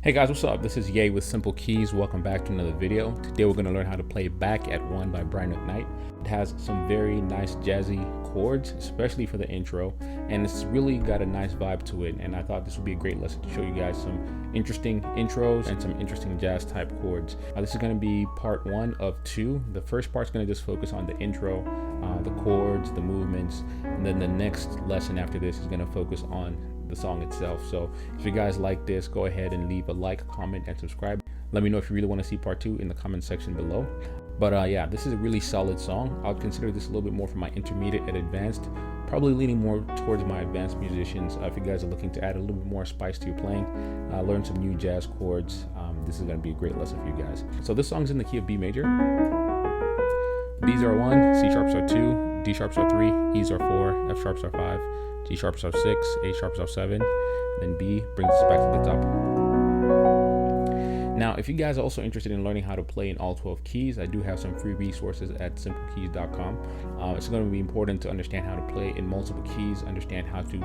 Hey guys, what's up? This is Ye with Simplekeyz. Welcome back to another video. Today we're going to learn how to play Back at 1 by Brian McKnight. It has some very nice jazzy chords, especially for the intro, and it's really got a nice vibe to it, and I thought this would be a great lesson to show you guys some interesting intros and some interesting jazz type chords. This is going to be part 1 of 2. The first part's going to just focus on the intro, the chords, the movements, and then the next lesson after this is going to focus on the song itself. So if you guys like this, go ahead and leave a like, comment, and subscribe. Let me know if you really want to see part 2 in the comment section below. But yeah, this is a really solid song. I would consider this a little bit more for my intermediate and advanced, probably leaning more towards my advanced musicians. If you guys are looking to add a little bit more spice to your playing, learn some new jazz chords, this is going to be a great lesson for you guys. So this song's in the key of B major. B's are 1, C sharps are 2, D sharps are 3, E's are 4, F sharps are 5, G sharps are 6, A sharps are 7, and then B brings us back to the top. Now, if you guys are also interested in learning how to play in all 12 keys, I do have some free resources at Simplekeyz.com. It's going to be important to understand how to play in multiple keys, understand how to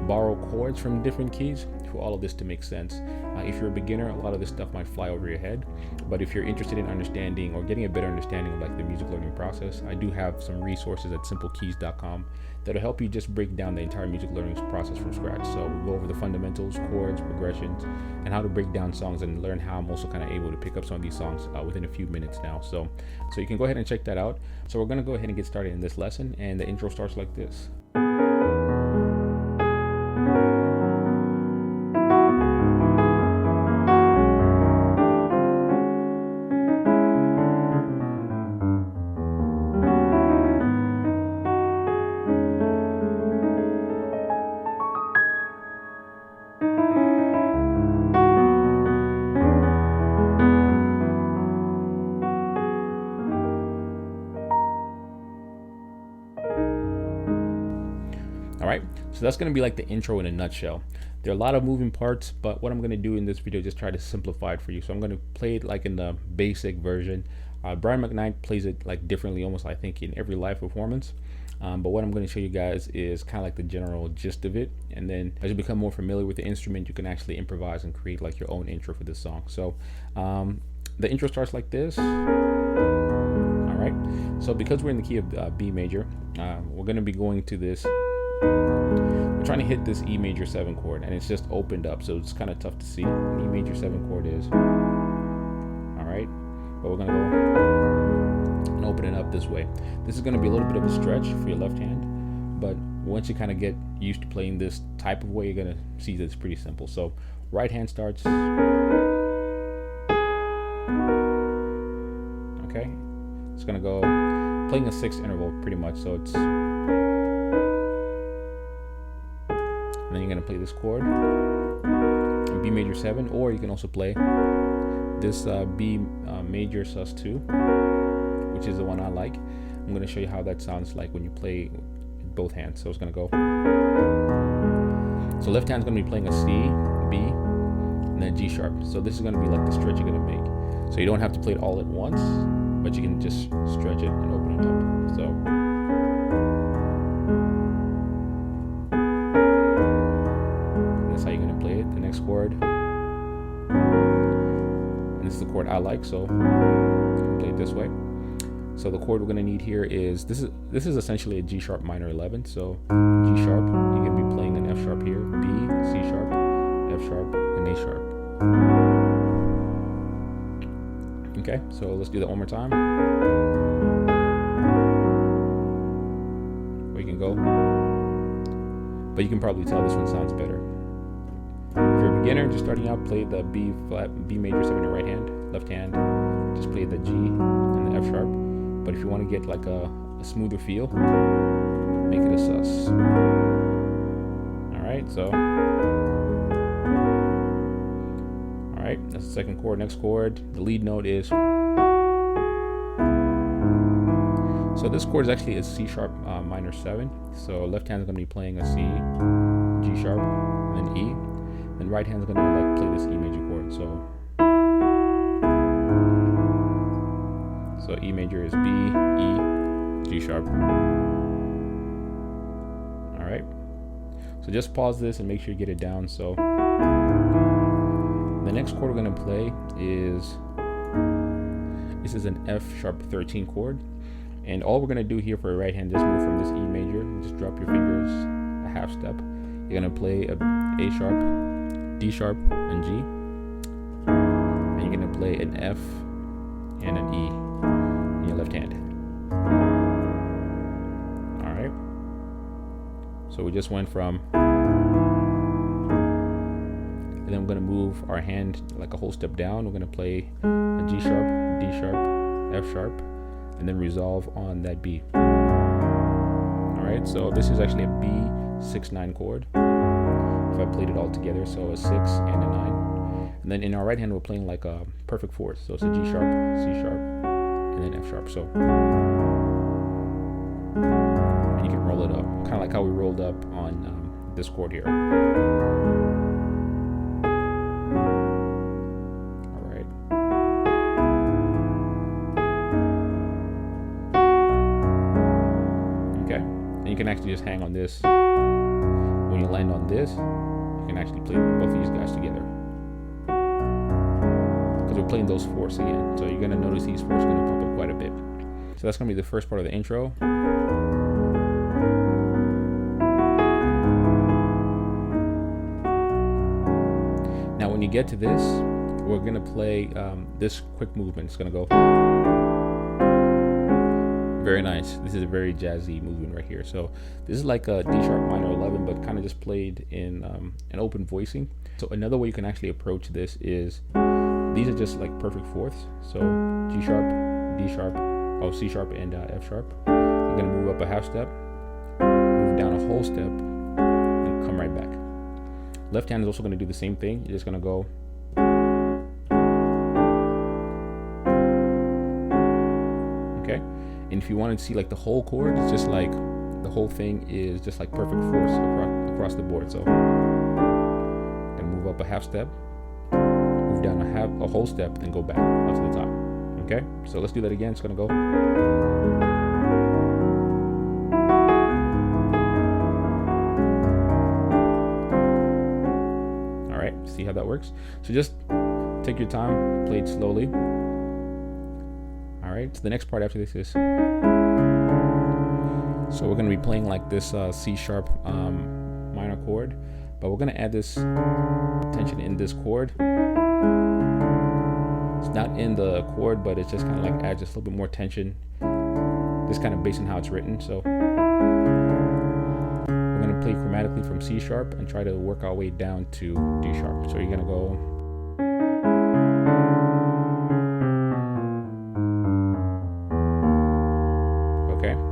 borrow chords from different keys for all of this to make sense. If you're a beginner, a lot of this stuff might fly over your head, but if you're interested in understanding or getting a better understanding of like the music learning process, I do have some resources at Simplekeyz.com that'll help you just break down the entire music learning process from scratch. So we'll go over the fundamentals, chords, progressions, and how to break down songs, and learn how I'm also kind of able to pick up some of these songs within a few minutes now. So you can go ahead and check that out. So we're going to go ahead and get started in this lesson, and the intro starts like this. All right, so that's going to be like the intro in a nutshell. There are a lot of moving parts, but what I'm going to do in this video is just try to simplify it for you. So I'm going to play it like in the basic version. Brian McKnight plays it like differently, almost I think in every live performance. But what I'm going to show you guys is kind of like the general gist of it. And then as you become more familiar with the instrument, you can actually improvise and create like your own intro for this song. So the intro starts like this. All right, so because we're in the key of B major, we're going to be going to this. We're trying to hit this E major 7 chord, and it's just opened up, so it's kind of tough to see. E major 7 chord is. All right, but we're gonna go and open it up this way. This is gonna be a little bit of a stretch for your left hand, but once you kind of get used to playing this type of way, you're gonna see that it's pretty simple. So right hand starts. Okay, it's gonna go playing a 6th interval pretty much, so it's. Then you're going to play this chord, B major 7, or you can also play this B major sus2, which is the one I like. I'm going to show you how that sounds like when you play both hands. So it's going to go. So left hand's going to be playing a C, B, and then G sharp. So this is going to be like the stretch you're going to make. So you don't have to play it all at once, but you can just stretch it and open it up. So. How you're gonna play it. The next chord, and this is the chord I like, so play it this way. So the chord we're gonna need here is this is essentially a G sharp minor 11. So G sharp, you're gonna be playing an F sharp here, B, C sharp, F sharp, and A sharp. Okay, so let's do that one more time. Or you can go, but you can probably tell this one sounds better. If you're a beginner, just starting out, play the B major 7 in your right hand. Left hand, just play the G and the F sharp. But if you want to get like a smoother feel, make it a sus. All right, so. All right, that's the second chord. Next chord, the lead note is. So this chord is actually a C sharp minor 7. So left hand is going to be playing a C, G sharp, and then E. And right hand's gonna like play this E major chord. So E major is B, E, G sharp. All right. So just pause this and make sure you get it down. So The next chord we're going to play is, this is an F sharp 13 chord. And all we're going to do here for a right hand, just move from this E major, just drop your fingers a half step. You're going to play a sharp, D sharp, and G. And you're going to play an F and an E in your left hand. All right. So we just went from, and then we're going to move our hand like a whole step down. We're going to play a G sharp, D sharp, F sharp, and then resolve on that B. All right, so this is actually a B6-9 chord. If I played it all together, so a 6 and a 9. And then in our right hand, we're playing like a perfect fourth. So it's a G sharp, C sharp, and then F sharp. So, and you can roll it up, kind of like how we rolled up on this chord here. You can actually just hang on this. When you land on this, you can actually play both of these guys together. Because we're playing those fourths again. So you're going to notice these fourths are going to pop up quite a bit. So that's going to be the first part of the intro. Now when you get to this, we're going to play this quick movement. It's going to go. Very nice. This is a very jazzy movement right here. So this is like a D sharp minor 11, but kind of just played in an open voicing. So another way you can actually approach this is, these are just like perfect fourths. So G sharp, D sharp, C sharp, and F sharp. You're gonna move up a half step, move down a whole step, and come right back. Left hand is also gonna do the same thing. You're just gonna go. Okay. And if you want to see like the whole chord, it's just like the whole thing is just like perfect fourths across the board. So I'm gonna move up a half step, move down a whole step, then go back up to the top. Okay, so let's do that again. It's gonna go. All right, see how that works? So just take your time, play it slowly. Alright, so the next part after this is, so we're going to be playing like this C sharp minor chord, but we're going to add this tension in this chord. It's not in the chord, but it's just kind of like adds just a little bit more tension, just kind of based on how it's written. So we're going to play chromatically from C sharp and try to work our way down to D sharp. So you're going to go.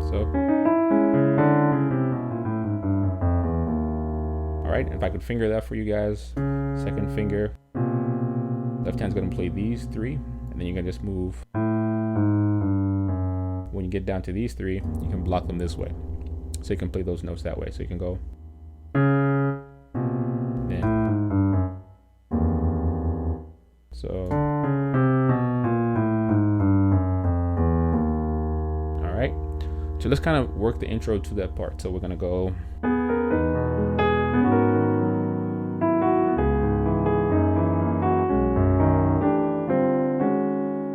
So, all right, if I could finger that for you guys, second finger, left hand's gonna play these three, and then you're gonna just move. When you get down to these three, you can block them this way. So you can play those notes that way. So you can go. Then. So. All right. So let's kind of work the intro to that part. So we're gonna go.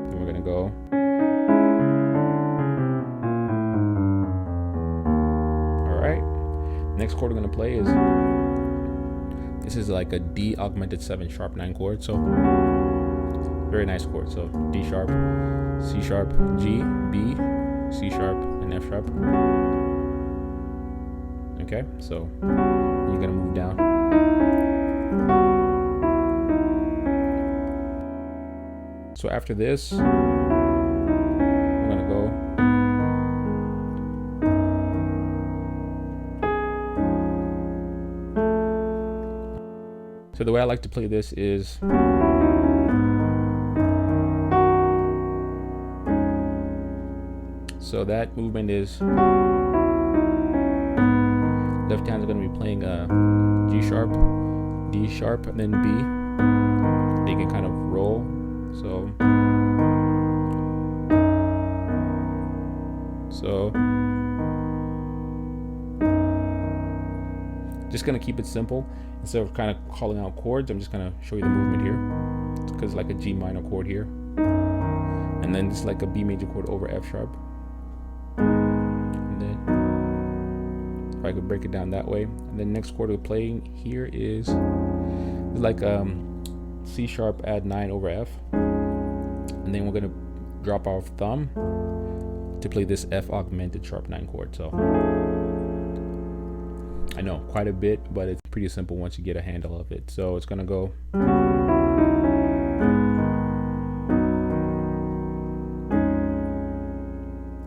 Then we're gonna go. All right. Next chord we're gonna play is, this is like a D augmented 7 sharp 9 chord. So very nice chord. So D sharp, C sharp, G, B, C sharp, and F sharp. Okay, so you're gonna move down. So after this, we're gonna go. So the way I like to play this is, so that movement is, left hand is going to be playing a G sharp, D sharp, and then B. You can kind of roll. So just gonna keep it simple. Instead of kind of calling out chords, I'm just gonna show you the movement here. Because it's like a G minor chord here, and then it's like a B major chord over F sharp. And then if I could break it down that way, and then next chord we're playing here is like C sharp add 9 over F, and then we're gonna drop our thumb to play this F augmented sharp 9 chord. So I know quite a bit, but it's pretty simple once you get a handle of it. So it's gonna go.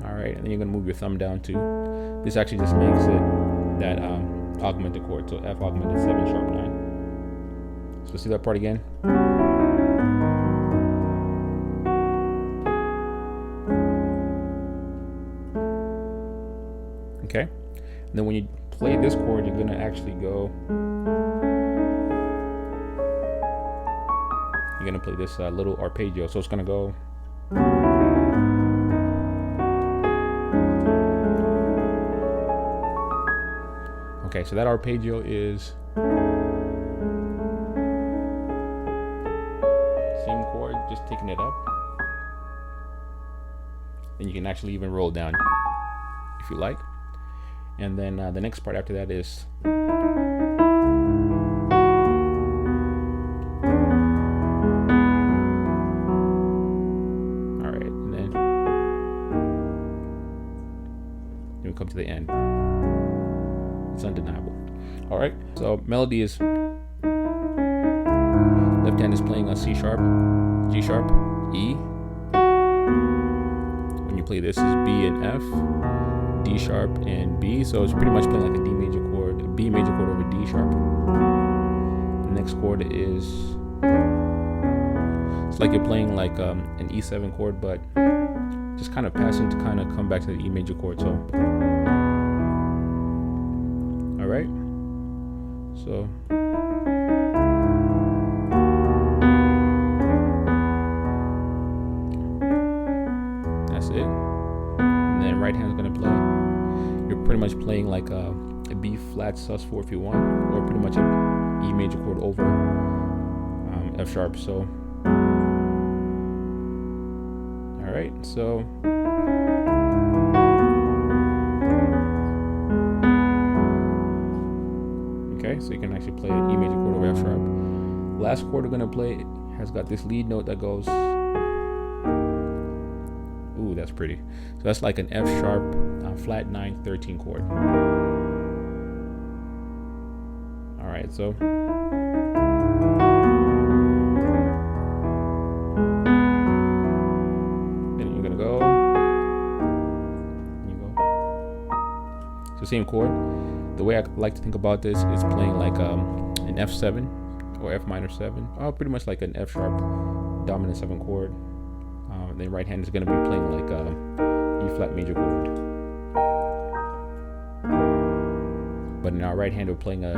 Alright, and then you're gonna move your thumb down too. This actually just makes it that augmented chord. So F augmented 7 sharp 9. So see that part again. Okay, and then when you play this chord, you're gonna actually go. You're gonna play this little arpeggio. So it's gonna go. Okay, so that arpeggio is same chord, just taking it up. Then you can actually even roll down if you like. And then the next part after that is alright, and then we come to the end. It's undeniable. Alright, so melody is left hand is playing on C sharp, G sharp, E. When you play this is B and F, D sharp and B, so it's pretty much playing like a D major chord, a B major chord over D sharp. The next chord is, it's like you're playing like an E7 chord, but just kind of passing to kind of come back to the E major chord. So, all right, so. That's it. And then right hand's gonna play. You're pretty much playing like a B flat sus4 if you want, or pretty much an E major chord over F sharp. So, all right. So, okay. So you can actually play an E major chord over F sharp. Last chord we're gonna play has got this lead note that goes. Ooh, that's pretty. So that's like an F sharp flat 9 13 chord. All right, so then you're gonna go. You go. So same chord. The way I like to think about this is playing like an F7 or F minor 7. Oh, pretty much like an F sharp dominant 7 chord. The right hand is going to be playing like a E flat major chord, but in our right hand we're playing a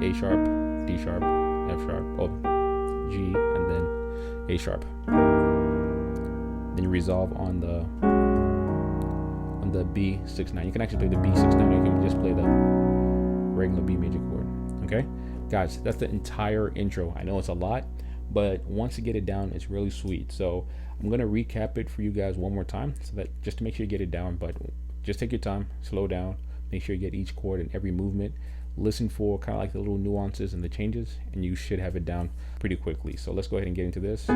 A sharp, D sharp, F sharp, G, and then A sharp. Then you resolve on the B6/9. You can actually play the B6/9, or you can just play the regular B major chord. Okay, guys, that's the entire intro. I know it's a lot, but once you get it down, it's really sweet. So I'm gonna recap it for you guys one more time, so that just to make sure you get it down. But just take your time, slow down, make sure you get each chord and every movement. Listen for kind of like the little nuances and the changes, and you should have it down pretty quickly. So let's go ahead and get into this.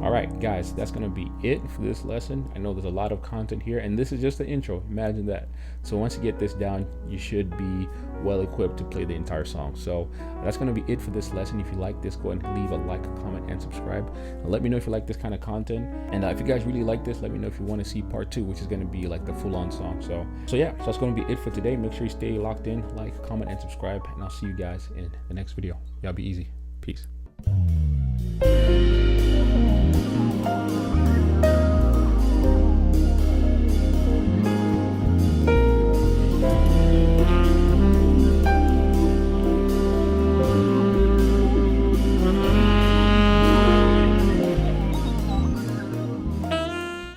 All right, guys, that's gonna be it for this lesson. I know there's a lot of content here, and this is just the intro. Imagine that. So once you get this down, you should be well equipped to play the entire song. So that's gonna be it for this lesson. If you like this, go ahead and leave a like, comment, and subscribe. And let me know if you like this kind of content. And if you guys really like this, let me know if you want to see part 2, which is gonna be like the full-on song. So yeah, so that's gonna be it for today. Make sure you stay locked in, like, comment, and subscribe, and I'll see you guys in the next video. Y'all be easy. Peace.